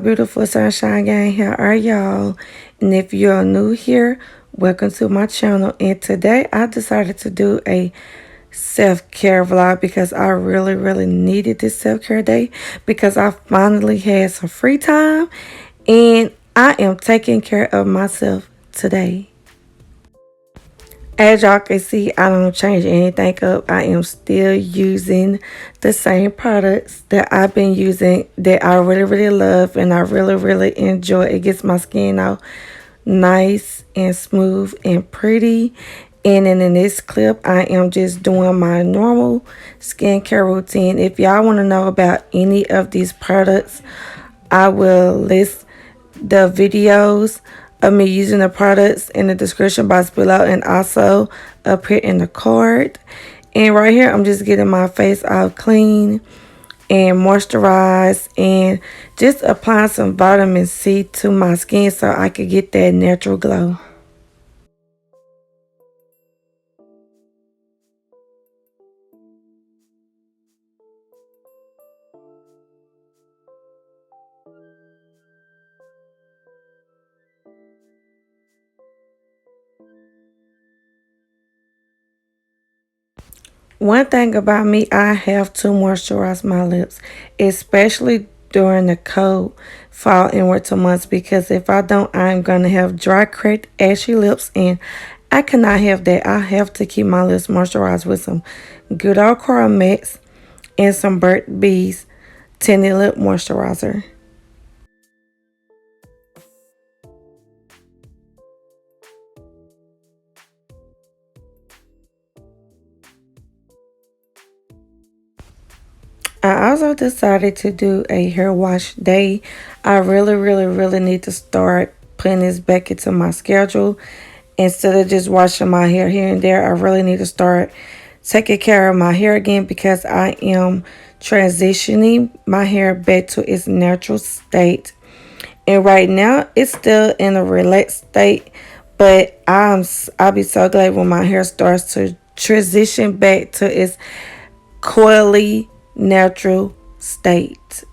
beautiful sunshine gang. How are y'all? And if you're new here, welcome to my channel. And today I decided to do a self-care vlog because I really needed this self-care day because I finally had some free time and I am taking care of myself today. As y'all can see, I don't change anything up. I am still using the same products that I've been using that I really love and I really enjoy. It gets my skin out nice and smooth and pretty. And then in this clip, I am just doing my normal skincare routine. If y'all want to know about any of these products, I will list the videos of me using the products in the description box below and also up here in the card. And right here, I'm just getting my face all clean and moisturized and just applying some vitamin C to my skin so I could get that natural glow. One thing about me, I have to moisturize my lips, especially during the cold fall and winter months, because if I don't, I'm going to have dry, cracked, ashy lips, and I cannot have that. I have to keep my lips moisturized with some good old Coral Max and some Burt's Bees Tinted Lip Moisturizer. I also decided to do a hair wash day. I really need to start putting this back into my schedule. Instead of just washing my hair here and there, I really need to start taking care of my hair again because I am transitioning my hair back to its natural state. And right now, it's still in a relaxed state, but I'll be so glad when my hair starts to transition back to its coily natural state.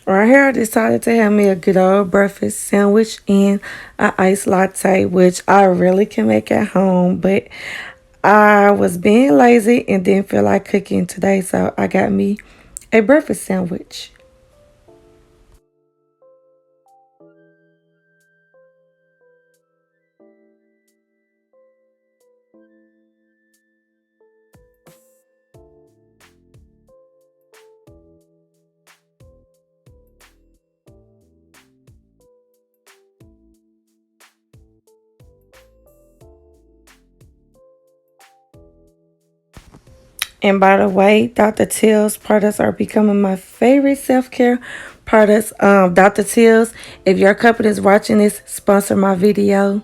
Right here, I decided to have me a good old breakfast sandwich and an iced latte, which I really can make at home, but I was being lazy and didn't feel like cooking today, so I got me a breakfast sandwich. And by the way, Dr. Till's products are becoming my favorite self-care products. Dr. Till's, if your company is watching this, sponsor my video.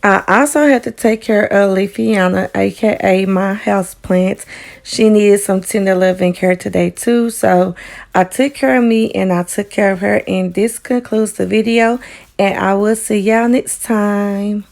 I also had to take care of Leafiana, aka my house plants. She needed some tender love and care today too. So I took care of me and I took care of her. And this concludes the video. And I will see y'all next time.